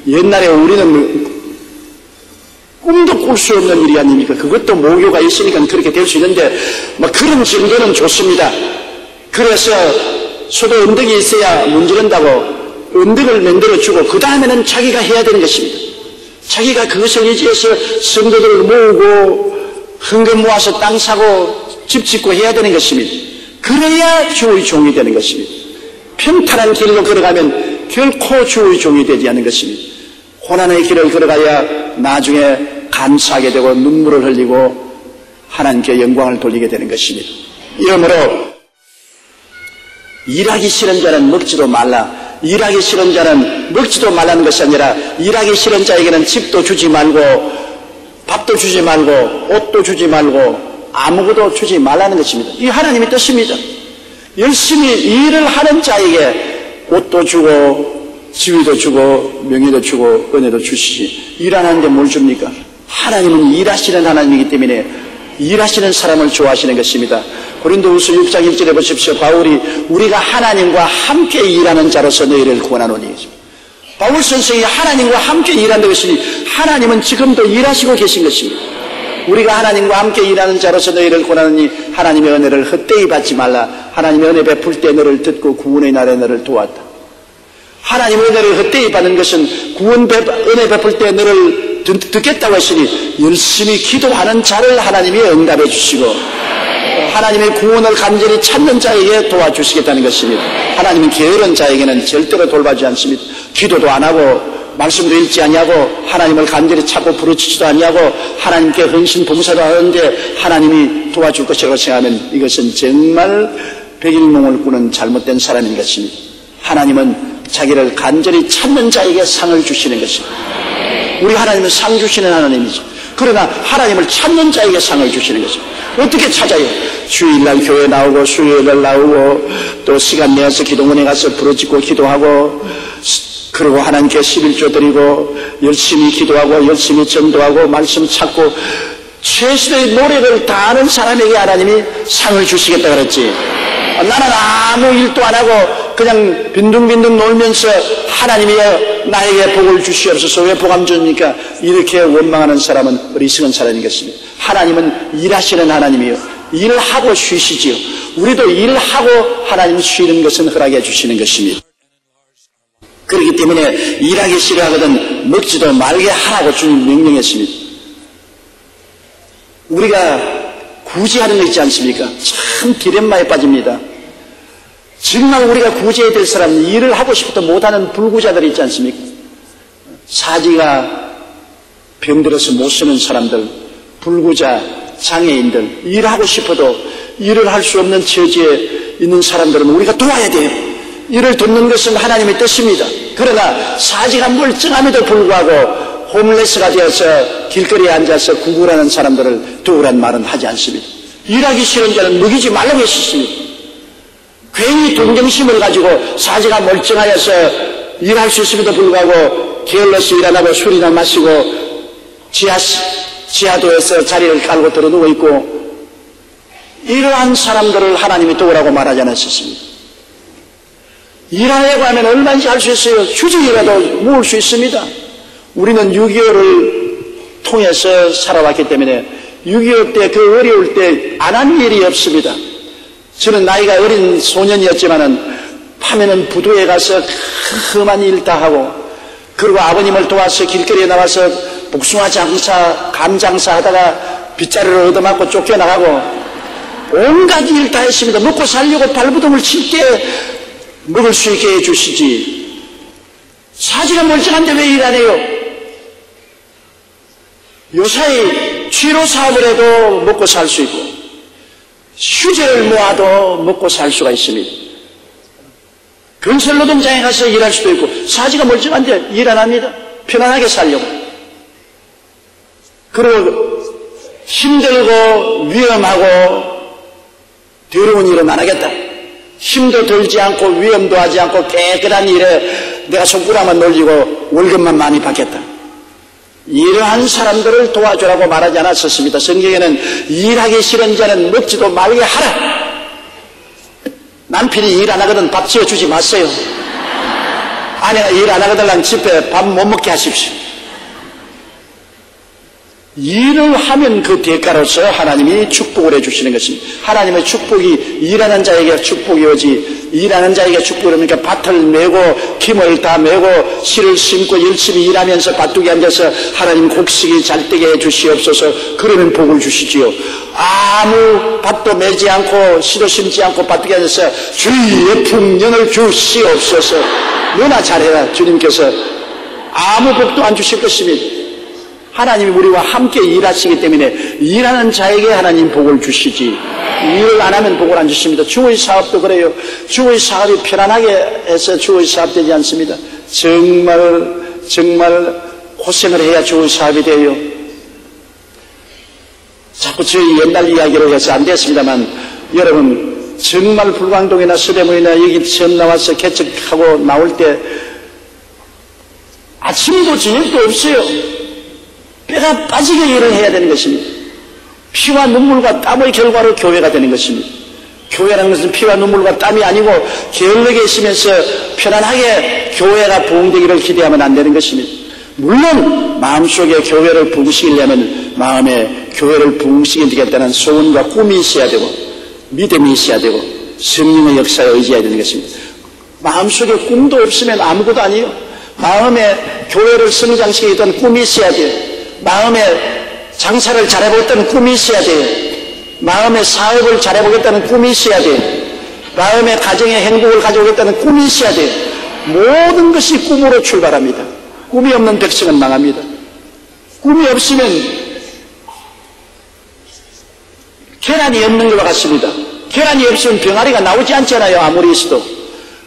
A: 옛날에 우리는 꿈도 꿀 수 없는 일이 아닙니까? 그것도 모교가 있으니까 그렇게 될 수 있는데 그런 정도는 좋습니다. 그래서 소도 언덕이 있어야 문지른다고 언덕을 만들어주고 그 다음에는 자기가 해야 되는 것입니다. 자기가 그것을 의지해서 성도들을 모으고 헌금 모아서 땅 사고 집 짓고 해야 되는 것입니다. 그래야 주의 종이 되는 것입니다. 평탄한 길로 걸어가면 결코 주의 종이 되지 않는 것입니다. 고난의 길을 걸어가야 나중에 감사하게 되고 눈물을 흘리고 하나님께 영광을 돌리게 되는 것입니다. 이러므로 일하기 싫은 자는 먹지도 말라. 일하기 싫은 자는 먹지도 말라는 것이 아니라 일하기 싫은 자에게는 집도 주지 말고 밥도 주지 말고 옷도 주지 말고 아무것도 주지 말라는 것입니다. 이 하나님의 뜻입니다. 열심히 일을 하는 자에게 옷도 주고 지위도 주고 명예도 주고 은혜도 주시지 일하는데 뭘 줍니까? 하나님은 일하시는 하나님이기 때문에 일하시는 사람을 좋아하시는 것입니다. 고린도후서 6장 1절에 보십시오. 바울이 우리가 하나님과 함께 일하는 자로서 너희를 구원하노니. 바울 선생이 하나님과 함께 일한다고 했으니 하나님은 지금도 일하시고 계신 것입니다. 우리가 하나님과 함께 일하는 자로서 너희를 구원하노니 하나님의 은혜를 헛되이 받지 말라. 하나님의 은혜 베풀 때 너를 듣고 구원의 날에 너를 도왔다. 하나님의 은혜를 헛되이 받는 것은 은혜 베풀 때 너를 듣겠다고 했으니 열심히 기도하는 자를 하나님이 응답해 주시고 하나님의 구원을 간절히 찾는 자에게 도와주시겠다는 것입니다. 하나님은 게으른 자에게는 절대로 돌봐주지 않습니다. 기도도 안 하고 말씀도 읽지 아니하고 하나님을 간절히 찾고 부르짖지도 아니하고 하나님께 헌신 봉사도 하는데 하나님이 도와줄 것이라고 생각하면 이것은 정말 백일몽을 꾸는 잘못된 사람인 것입니다. 하나님은 자기를 간절히 찾는 자에게 상을 주시는 것입니다. 우리 하나님은 상 주시는 하나님이죠. 그러나 하나님을 찾는 자에게 상을 주시는 것입니다. 어떻게 찾아요? 주일날 교회 나오고 수요일날 나오고 또 시간 내어서 기도원에 가서 부르짖고 기도하고 그리고 하나님께 11조 드리고 열심히 기도하고 열심히 전도하고 말씀 찾고 최선의 노력을 다하는 사람에게 하나님이 상을 주시겠다 그랬지. 나는 아무 일도 안 하고 그냥 빈둥빈둥 놀면서 하나님이여 나에게 복을 주시옵소서 왜 복 안 줍니까? 이렇게 원망하는 사람은 어리석은 사람인 것입니다. 하나님은 일하시는 하나님이요 일하고 쉬시지요. 우리도 일하고 하나님 쉬는 것은 허락해 주시는 것입니다. 그렇기 때문에 일하기 싫어하거든 먹지도 말게 하라고 주님 명령했습니다. 우리가 굳이 하는 거 있지 않습니까? 참 디렘마에 빠집니다. 정말 우리가 굳이 해야 될 사람은 일을 하고 싶어도 못하는 불구자들이 있지 않습니까? 사지가 병들어서 못 쓰는 사람들, 불구자, 장애인들, 일하고 싶어도 일을 할 수 없는 처지에 있는 사람들은 우리가 도와야 돼요. 일을 돕는 것은 하나님의 뜻입니다. 그러나 사지가 멀쩡함에도 불구하고 홈레스가 되어서 길거리에 앉아서 구걸하는 사람들을 도우라는 말은 하지 않습니다. 일하기 싫은 자는 먹이지 말라고 했습니다. 괜히 동정심을 가지고 사지가 멀쩡하여서 일할 수 있음에도 불구하고 게을러서 일 안 하고 술이나 마시고 지하도에서 자리를 깔고 들어 누워 있고 이러한 사람들을 하나님이 도우라고 말하지 않았습니다. 일하려고 하면 얼마든지 할 수 있어요. 휴직이라도 모을 수 있습니다. 우리는 6.25를 통해서 살아왔기 때문에 6.25 때 그 어려울 때 안 한 일이 없습니다. 저는 나이가 어린 소년이었지만은 밤에는 부두에 가서 험한 일 다 하고 그리고 아버님을 도와서 길거리에 나와서 복숭아 장사, 감 장사 하다가 빗자루를 얻어맞고 쫓겨나가고 온갖 일 다 했습니다. 먹고 살려고 발부동을 칠 때 먹을 수 있게 해주시지. 사지가 멀쩡한데 왜 일 안 해요? 요사이 취로 사업을 해도 먹고 살 수 있고 휴재를 모아도 먹고 살 수가 있습니다. 건설노동장에 가서 일할 수도 있고 사지가 멀쩡한데 일 안 합니다. 편안하게 살려고. 그리고 힘들고 위험하고 더러운 일은 안 하겠다. 힘도 들지 않고 위험도 하지 않고 깨끗한 일에 내가 손가락만 놀리고 월급만 많이 받겠다. 이러한 사람들을 도와주라고 말하지 않았었습니다. 성경에는 일하기 싫은 자는 먹지도 말게 하라. 남편이 일 안 하거든 밥 지어주지 마세요. 아내가 일 안 하거든 집에 밥 못 먹게 하십시오. 일을 하면 그 대가로서 하나님이 축복을 해주시는 것입니다. 하나님의 축복이 일하는 자에게 축복이 오지 일하는 자에게 축복이 오니까 밭을 메고 김을 다 메고 씨를 심고 열심히 일하면서 밭두개 앉아서 하나님 곡식이 잘 되게 해주시옵소서. 그러면 복을 주시지요. 아무 밭도 메지 않고 씨도 심지 않고 밭두개 앉아서 주의 풍년을 주시옵소서. 너나 잘해라. 주님께서 아무 복도 안 주실 것입니다. 하나님이 우리와 함께 일하시기 때문에 일하는 자에게 하나님 복을 주시지 일을 안 하면 복을 안 주십니다. 주의 사업도 그래요. 주의 사업이 편안하게 해서 주의 사업 되지 않습니다. 정말 고생을 해야 주의 사업이 돼요. 자꾸 저희 옛날 이야기로 해서 안 됐습니다만 여러분 정말 불광동이나 서대문이나 여기 처음 나와서 개척하고 나올 때 아침도 저녁도 없어요. 뼈가 빠지게 일을 해야 되는 것입니다. 피와 눈물과 땀의 결과로 교회가 되는 것입니다. 교회라는 것은 피와 눈물과 땀이 아니고 게을르게 있으면서 편안하게 교회가 부흥되기를 기대하면 안 되는 것입니다. 물론 마음속에 교회를 부흥시키려면 마음에 교회를 부흥시키겠다는 소원과 꿈이 있어야 되고 믿음이 있어야 되고 성령의 역사에 의지해야 되는 것입니다. 마음속에 꿈도 없으면 아무것도 아니에요. 마음에 교회를 성장시키겠다는 꿈이 있어야 돼요. 마음에 장사를 잘해보겠다는 꿈이 있어야 돼요. 마음의 사업을 잘해보겠다는 꿈이 있어야 돼. 마음의 가정의 행복을 가져오겠다는 꿈이 있어야 돼. 모든 것이 꿈으로 출발합니다. 꿈이 없는 백성은 망합니다. 꿈이 없으면 계란이 없는 것과 같습니다. 계란이 없으면 병아리가 나오지 않잖아요. 아무리 있어도.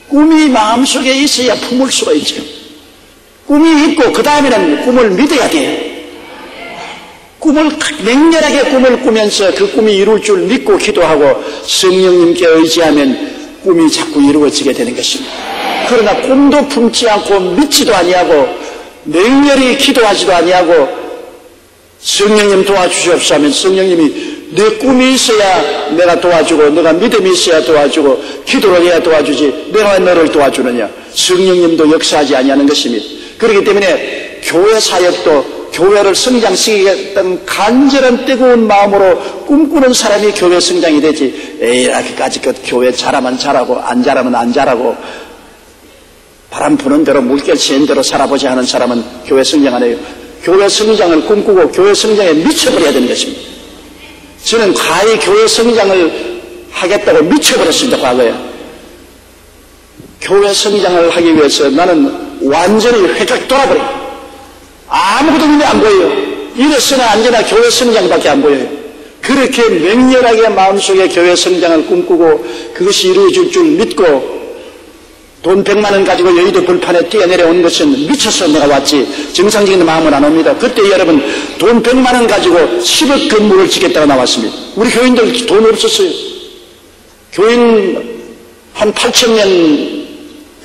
A: 꿈이 마음속에 있어야 품을 수가 있죠. 꿈이 있고 그 다음에는 꿈을 믿어야 돼요. 꿈을 맹렬하게 꿈을 꾸면서 그 꿈이 이룰 줄 믿고 기도하고 성령님께 의지하면 꿈이 자꾸 이루어지게 되는 것입니다. 그러나 꿈도 품지 않고 믿지도 아니하고 맹렬히 기도하지도 아니하고 성령님 도와주시옵소서 하면 성령님이 내 꿈이 있어야 내가 도와주고 내가 믿음이 있어야 도와주고 기도를 해야 도와주지 내가 너를 도와주느냐. 성령님도 역사하지 아니하는 것입니다. 그렇기 때문에 교회 사역도 교회를 성장시키겠다는 간절한 뜨거운 마음으로 꿈꾸는 사람이 교회 성장이 되지. 이렇게까지 교회 잘하면 잘하고 안 잘하면 안 잘하고 바람 부는 대로 물결 치는 대로 살아보자 하는 사람은 교회 성장 안 해요. 교회 성장을 꿈꾸고 교회 성장에 미쳐버려야 되는 것입니다. 저는 과히 교회 성장을 하겠다고 미쳐버렸습니다. 과거에. 교회 성장을 하기 위해서 나는 완전히 회각 돌아버려요. 아무것도 눈에 안 보여요. 이래서나 언제나 교회 성장밖에 안 보여요. 그렇게 맹렬하게 마음속에 교회 성장을 꿈꾸고 그것이 이루어질 줄 믿고 돈 100만 원 가지고 여의도 불판에 뛰어내려온 것은 미쳐서 내가 왔지 정상적인 마음은 안 옵니다. 그때 여러분 돈 100만 원 가지고 10억 건물을 짓겠다고 나왔습니다. 우리 교인들 돈 없었어요. 교인 한 8,000명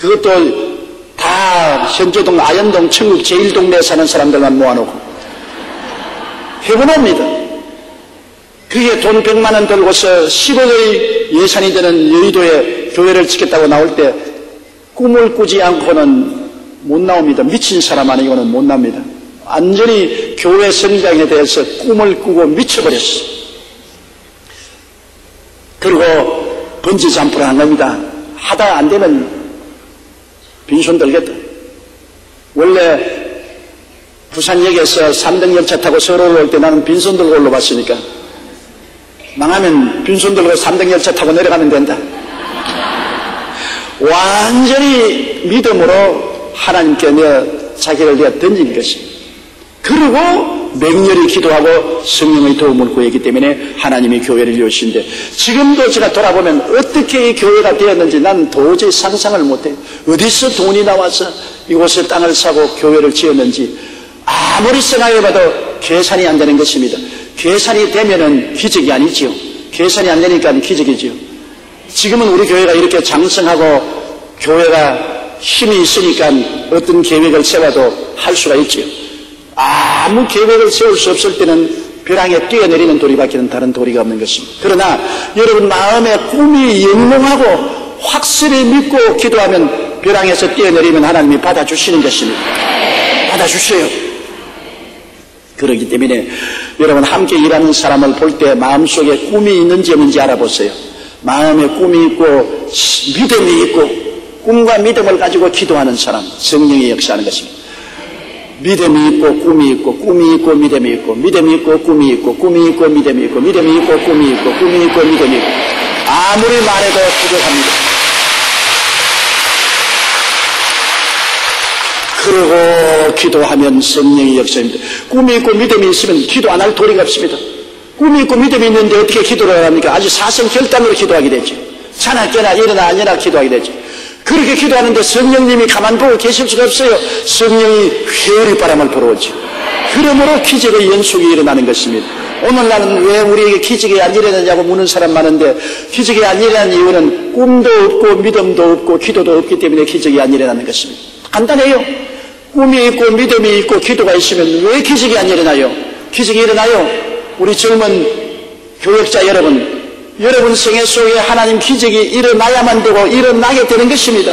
A: 그것도 다 현조동, 아현동, 천국 제1동네에 사는 사람들만 모아놓고 해보납니다. 그게 돈 100만 원 들고서 10억의 예산이 되는 여의도에 교회를 짓겠다고 나올 때 꿈을 꾸지 않고는 못 나옵니다. 미친 사람 아니고는 못 나옵니다. 완전히 교회 성장에 대해서 꿈을 꾸고 미쳐버렸어요. 그리고 번지점프를 한 겁니다. 하다 안 되면 빈손 들겠다. 원래 부산역에서 3등 열차 타고 서울 올 때 나는 빈손 들고 올라봤으니까 망하면 빈손 들고 3등 열차 타고 내려가면 된다. 완전히 믿음으로 하나님께 자기를 내어 던진 것입니다. 그리고 맹렬히 기도하고 성령의 도움을 구했기 때문에 하나님이 교회를 이루신데 지금도 제가 돌아보면 어떻게 이 교회가 되었는지 나는 도저히 상상을 못해요. 어디서 돈이 나와서 이곳에 땅을 사고 교회를 지었는지 아무리 생각해봐도 계산이 안 되는 것입니다. 계산이 되면은 기적이 아니지요. 계산이 안 되니까 기적이지요. 지금은 우리 교회가 이렇게 장성하고 교회가 힘이 있으니까 어떤 계획을 세워도 할 수가 있지요. 아무 계획을 세울 수 없을 때는 벼랑에 뛰어내리는 도리밖에는 다른 도리가 없는 것입니다. 그러나 여러분 마음의 꿈이 영롱하고 확실히 믿고 기도하면 벼랑에서 뛰어내리면 하나님이 받아주시는 것입니다. 받아주셔요. 그렇기 때문에 여러분 함께 일하는 사람을 볼 때 마음속에 꿈이 있는지 없는지 알아보세요. 마음에 꿈이 있고 믿음이 있고 꿈과 믿음을 가지고 기도하는 사람 성령이 역사하는 것입니다. 믿음이 있고 꿈이 있고 꿈이 있고 믿음이 있고 믿음이 있고 꿈이 있고 꿈이 있고 믿음이 있고 믿음이 있고 꿈이 있고 꿈이 있고 믿음이 있고 아무리 말해도 부족합니다. 그러고 기도하면 성령이 역사입니다. 꿈이 있고 믿음이 있으면 기도 안 할 도리가 없습니다. 꿈이 있고 믿음이 있는데 어떻게 기도를 합니까? 아주 사성결단으로 기도하게 되죠. 자나 깨나 일어나 안 일어나 기도하게 되죠. 그렇게 기도하는데 성령님이 가만 보고 계실 수가 없어요. 성령이 회오리 바람을 불어오죠. 그러므로 기적의 연속이 일어나는 것입니다. 오늘날은 왜 우리에게 기적이 안 일어나냐고 묻는 사람 많은데 기적이 안 일어나는 이유는 꿈도 없고 믿음도 없고 기도도 없기 때문에 기적이 안 일어나는 것입니다. 간단해요. 꿈이 있고 믿음이 있고 기도가 있으면 왜 기적이 안 일어나요? 기적이 일어나요. 우리 젊은 교역자 여러분 생애 속에 하나님 기적이 일어나야만 되고 일어나게 되는 것입니다.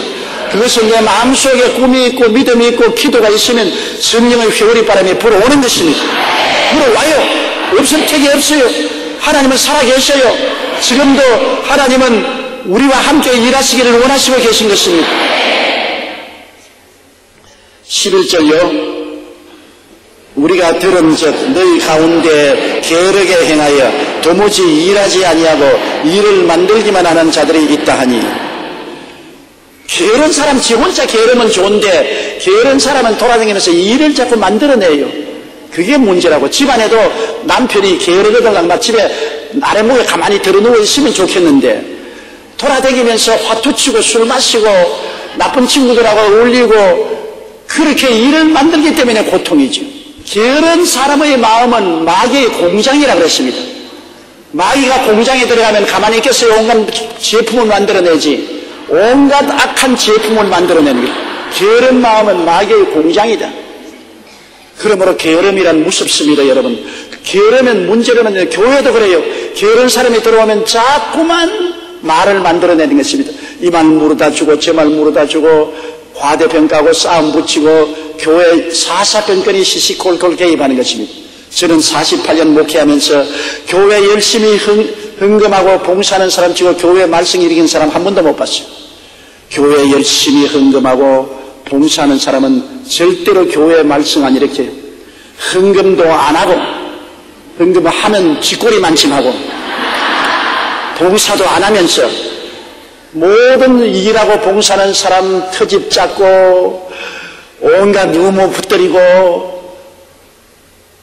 A: 그것은 내 마음속에 꿈이 있고 믿음이 있고 기도가 있으면 성령의 회오리 바람이 불어오는 것입니다. 불어와요. 없을 택이 없어요. 하나님은 살아계셔요. 지금도 하나님은 우리와 함께 일하시기를 원하시고 계신 것입니다. 11절요. 우리가 들은 즉 너희 가운데 게으르게 행하여 도무지 일하지 아니하고 일을 만들기만 하는 자들이 있다 하니, 게으른 사람, 지 혼자 게으르면 좋은데 게으른 사람은 돌아다니면서 일을 자꾸 만들어내요. 그게 문제라고. 집안에도 남편이 게으르거든. 막 집에 아랫목에 가만히 들어누워 있으면 좋겠는데 돌아다니면서 화투치고 술 마시고 나쁜 친구들하고 어울리고 그렇게 일을 만들기 때문에 고통이죠. 게으른 사람의 마음은 마귀의 공장이라 그랬습니다. 마귀가 공장에 들어가면 가만히 있겠어요? 온갖 제품을 만들어내지. 온갖 악한 제품을 만들어내는 거예요. 게으른 마음은 마귀의 공장이다. 그러므로 게으름이란 무섭습니다, 여러분. 게으르면 문제라면 교회도 그래요. 게으른 사람이 들어오면 자꾸만 말을 만들어내는 것입니다. 이 말 물어다 주고 저 말 물어다 주고 과대평가하고 싸움 붙이고 교회 사사건건이 시시콜콜 개입하는 것입니다. 저는 48년 목회하면서 교회 열심히 헌금하고 봉사하는 사람 치고 교회 말썽 일으킨 사람 한 번도 못 봤어요. 교회 열심히 헌금하고 봉사하는 사람은 절대로 교회 말썽 안 일으켜요. 헌금도 안 하고, 헌금을 하면 쥐꼬리만침하고, 봉사도 안 하면서 모든 일하고 봉사하는 사람 터집 잡고 온갖 유모 붙들이고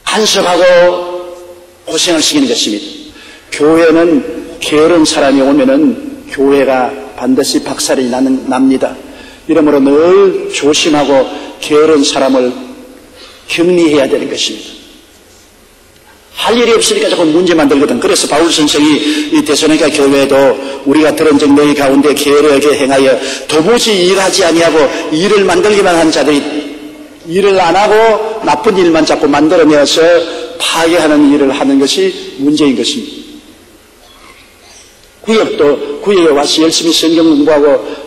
A: 간섭하고 고생을 시키는 것입니다. 교회는 게으른 사람이 오면은 교회가 반드시 박살이 납니다. 이러므로 늘 조심하고 게으른 사람을 격리해야 되는 것입니다. 할 일이 없으니까 자꾸 문제 만들거든. 그래서 바울 선생이 이 데살로니가 교회에도 우리가 들은 적 너희 가운데 게으르게 행하여 도무지 일하지 아니하고 일을 만들기만 한 자들이 일을 안 하고 나쁜 일만 자꾸 만들어내서 파괴하는 일을 하는 것이 문제인 것입니다. 구역에 와서 열심히 성경 공부하고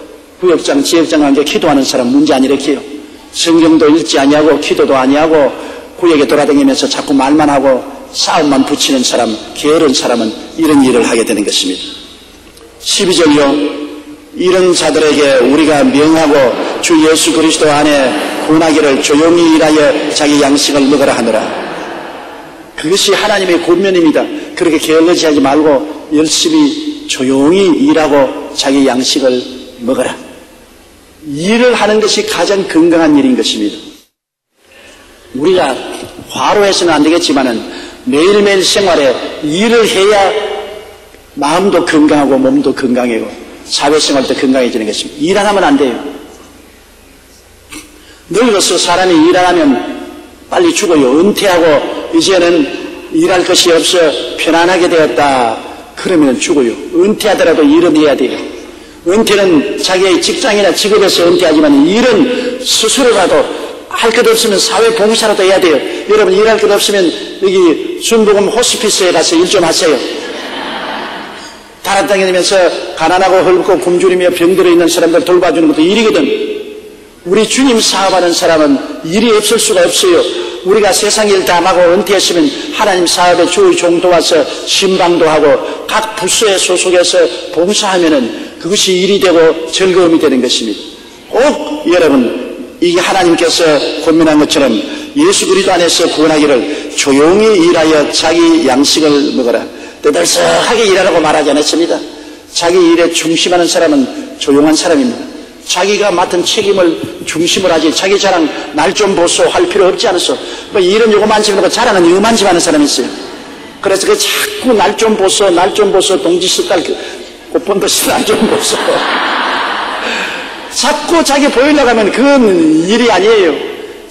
A: 구역장, 지역장 관계 기도하는 사람 문제 안 일으켜요. 성경도 읽지 아니하고 기도도 아니하고 구역에 돌아다니면서 자꾸 말만 하고 싸움만 붙이는 사람, 게으른 사람은 이런 일을 하게 되는 것입니다. 12절요. 이런 자들에게 우리가 명하고 주 예수 그리스도 안에 권하기를 조용히 일하여 자기 양식을 먹으라 하느라. 그것이 하나님의 권면입니다. 그렇게 게을르지 하지 말고 열심히 조용히 일하고 자기 양식을 먹어라. 일을 하는 것이 가장 건강한 일인 것입니다. 우리가 화로해서는 안 되겠지만은 매일매일 생활에 일을 해야 마음도 건강하고 몸도 건강하고 사회생활도 건강해지는 것입니다. 일 안 하면 안 돼요. 늙어서 사람이 일 안 하면 빨리 죽어요. 은퇴하고 이제는 일할 것이 없어 편안하게 되었다. 그러면 죽어요. 은퇴하더라도 일은 해야 돼요. 은퇴는 자기의 직장이나 직업에서 은퇴하지만 일은 스스로라도 할 것 없으면 사회 봉사라도 해야 돼요. 여러분 일할 것 없으면 여기 순복음 호스피스에 가서 일 좀 하세요. 달아다니면서 가난하고 헐고 굶주리며 병들어 있는 사람들 돌봐주는 것도 일이거든. 우리 주님 사업하는 사람은 일이 없을 수가 없어요. 우리가 세상 일 다 하고 은퇴했으면 하나님 사업에 주의 종 도와서 신방도 하고 각 부서에 소속해서 봉사하면은 그것이 일이 되고 즐거움이 되는 것입니다. 꼭 여러분 이게 하나님께서 권면한 것처럼 예수 그리스도 안에서 구원하기를 조용히 일하여 자기 양식을 먹어라. 떠들썩하게 일하라고 말하지 않았습니다. 자기 일에 중심하는 사람은 조용한 사람입니다. 자기가 맡은 책임을 중심을 하지 자기 자랑 날 좀 보소 할 필요 없지 않았어. 뭐 일은 요거만치 그러고 자랑은 이거만치 하는 사람이 있어요. 그래서 그 자꾸 날 좀 보소 동지 숫달 꽃본듯이 날 좀 보소 자꾸 자기 보이려고 하면 그건 일이 아니에요.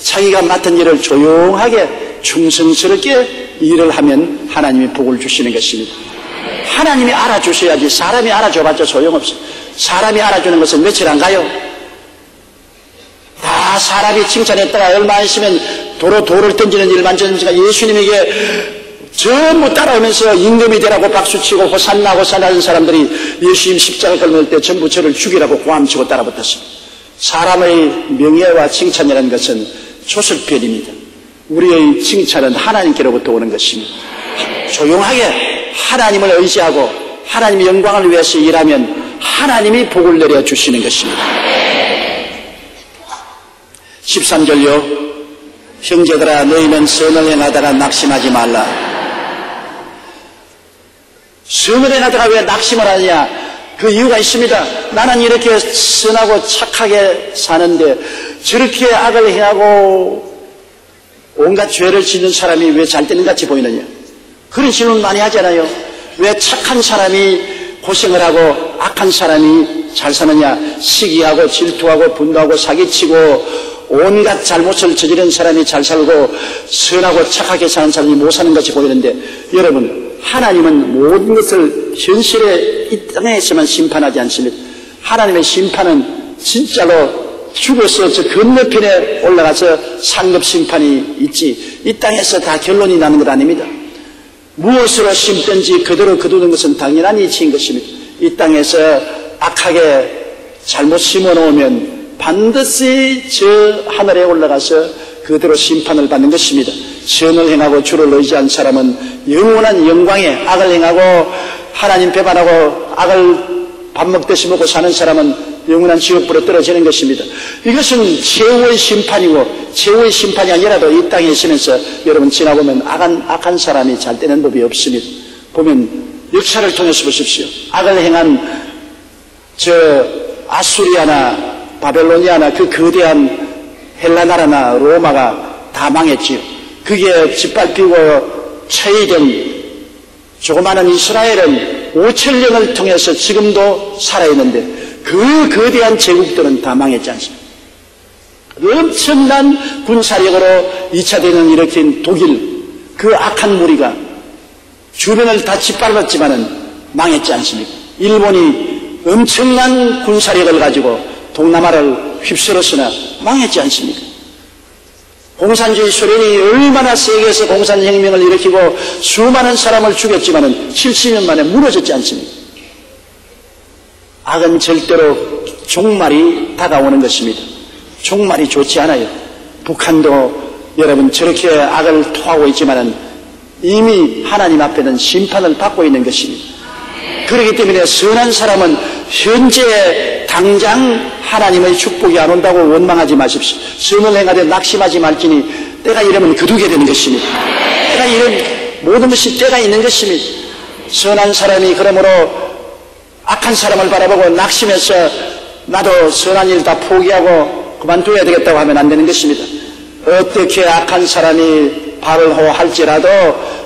A: 자기가 맡은 일을 조용하게 충성스럽게 일을 하면 하나님이 복을 주시는 것입니다. 하나님이 알아주셔야지 사람이 알아줘봤자 소용없어요. 사람이 알아주는 것은 며칠 안 가요. 다 사람이 칭찬했다가 얼마 있으면 돌을 던지는 일만 전지가 예수님에게 전부 따라오면서 임금이 되라고 박수치고 호산나 하는 사람들이 예수님 십자가 걸을 때 전부 저를 죽이라고 고함치고 따라붙었습니다. 사람의 명예와 칭찬이라는 것은 조설편입니다. 우리의 칭찬은 하나님께로부터 오는 것입니다. 조용하게 하나님을 의지하고 하나님의 영광을 위해서 일하면 하나님이 복을 내려주시는 것입니다. 13절요. 형제들아 너희는 선을 행하다가 낙심하지 말라. 선을 행하다가 왜 낙심을 하느냐? 그 이유가 있습니다. 나는 이렇게 선하고 착하게 사는데 저렇게 악을 행하고 온갖 죄를 짓는 사람이 왜 잘 되는 것 같이 보이느냐? 그런 질문 많이 하잖아요. 왜 착한 사람이 고생을 하고 악한 사람이 잘 사느냐? 시기하고 질투하고 분노하고 사기치고 온갖 잘못을 저지른 사람이 잘 살고 선하고 착하게 사는 사람이 못 사는 것이 보이는데, 여러분, 하나님은 모든 것을 현실의 이 땅에서만 심판하지 않습니다. 하나님의 심판은 진짜로 죽어서 저 건너편에 올라가서 상급 심판이 있지, 이 땅에서 다 결론이 나는 것 아닙니다. 무엇으로 심든지 그대로 거두는 것은 당연한 이치인 것입니다. 이 땅에서 악하게 잘못 심어놓으면 반드시 저 하늘에 올라가서 그대로 심판을 받는 것입니다. 선을 행하고 주를 의지한 사람은 영원한 영광에, 악을 행하고 하나님 배반하고 악을 밥 먹듯이 먹고 사는 사람은 영원한 지옥불에 떨어지는 것입니다. 이것은 최후의 심판이고, 최후의 심판이 아니라도 이 땅에 있으면서 여러분 지나보면 악한 사람이 잘 되는 법이 없습니다. 보면 역사를 통해서 보십시오. 악을 행한 저 아수리아나 바벨로니아나 그 거대한 헬라 나라나 로마가 다 망했지요. 그게 짓밟히고 처해된 조그마한 이스라엘은 5,000년을 통해서 지금도 살아있는데 그 거대한 제국들은 다 망했지 않습니까? 엄청난 군사력으로 2차 대전을 일으킨 독일, 그 악한 무리가 주변을 다 짓밟았지만은 망했지 않습니까? 일본이 엄청난 군사력을 가지고 동남아를 휩쓸었으나 망했지 않습니까? 공산주의 소련이 얼마나 세계에서 공산혁명을 일으키고 수많은 사람을 죽였지만은 70년 만에 무너졌지 않습니까? 악은 절대로 종말이 다가오는 것입니다. 종말이 좋지 않아요. 북한도 여러분 저렇게 악을 토하고 있지만은 이미 하나님 앞에는 심판을 받고 있는 것입니다. 그렇기 때문에 선한 사람은 현재 당장 하나님의 축복이 안 온다고 원망하지 마십시오. 선을 행하되 낙심하지 말지니 때가 이르면 거두게 되는 것입니다. 때가 이런 모든 것이 때가 있는 것입니다. 선한 사람이 그러므로 악한 사람을 바라보고 낙심해서 나도 선한 일 다 포기하고 그만둬야 되겠다고 하면 안 되는 것입니다. 어떻게 악한 사람이 발을 호할지라도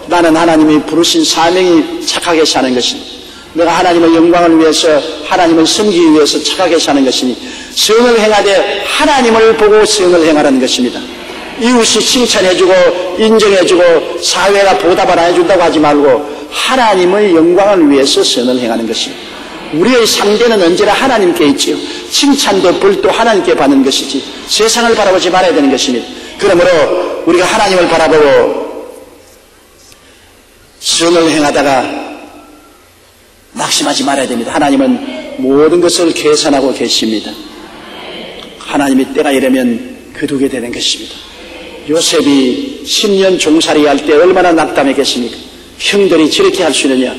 A: 나는 하나님이 부르신 사명이 착하게 사는 것입니다. 내가 하나님의 영광을 위해서 하나님을 섬기기 위해서 착하게 사는 것이니 선을 행하되 하나님을 보고 선을 행하라는 것입니다. 이웃이 칭찬해주고 인정해주고 사회가 보답을 안 해준다고 하지 말고 하나님의 영광을 위해서 선을 행하는 것입니다. 우리의 상대는 언제나 하나님께 있지요. 칭찬도 벌도 하나님께 받는 것이지 세상을 바라보지 말아야 되는 것입니다. 그러므로 우리가 하나님을 바라보고 선을 행하다가 낙심하지 말아야 됩니다. 하나님은 모든 것을 계산하고 계십니다. 하나님이 때가 이르면 거두게 되는 것입니다. 요셉이 10년 종살이 할 때 얼마나 낙담했겠습니까? 형들이 저렇게 할 수 있느냐?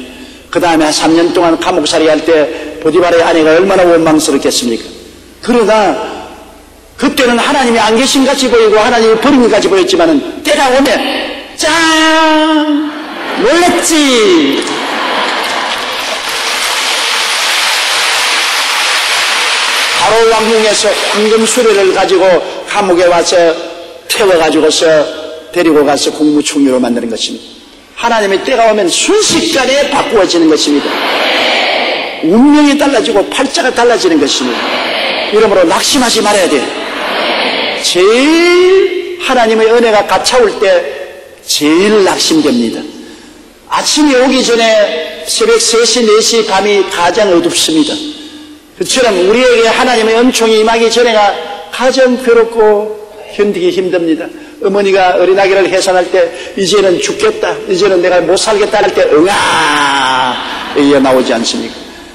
A: 그 다음에 3년 동안 감옥살이 할 때 보디발의 아내가 얼마나 원망스럽겠습니까? 그러나 그때는 하나님이 안 계신 같이 보이고 하나님이 버린 것 같이 보였지만은 때가 오면 짠! 놀랬지! 바로 왕궁에서 황금 수레를 가지고 감옥에 와서 태워가지고서 데리고 가서 국무총리로 만드는 것입니다. 하나님의 때가 오면 순식간에 바꾸어지는 것입니다. 운명이 달라지고 팔자가 달라지는 것입니다. 이러므로 낙심하지 말아야 돼요. 제일 하나님의 은혜가 갇혀올 때 제일 낙심됩니다. 아침이 오기 전에 새벽 3시, 4시 밤이 가장 어둡습니다. 그처럼 우리에게 하나님의 은총이 임하기 전에가 가장 괴롭고 견디기 힘듭니다. 어머니가 어린아기를 해산할 때 이제는 죽겠다, 이제는 내가 못 살겠다 할 때 응아 이게 나오지 않습니까?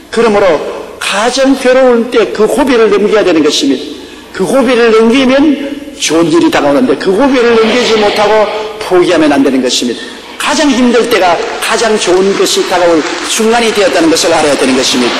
A: 그러므로 가장 괴로울 때 그 고비를 넘겨야 되는 것입니다. 그 고비를 넘기면 좋은 일이 다가오는데 그 고비를 넘기지 못하고 포기하면 안 되는 것입니다. 가장 힘들 때가 가장 좋은 것이 다가올 순간이 되었다는 것을 알아야 되는 것입니다.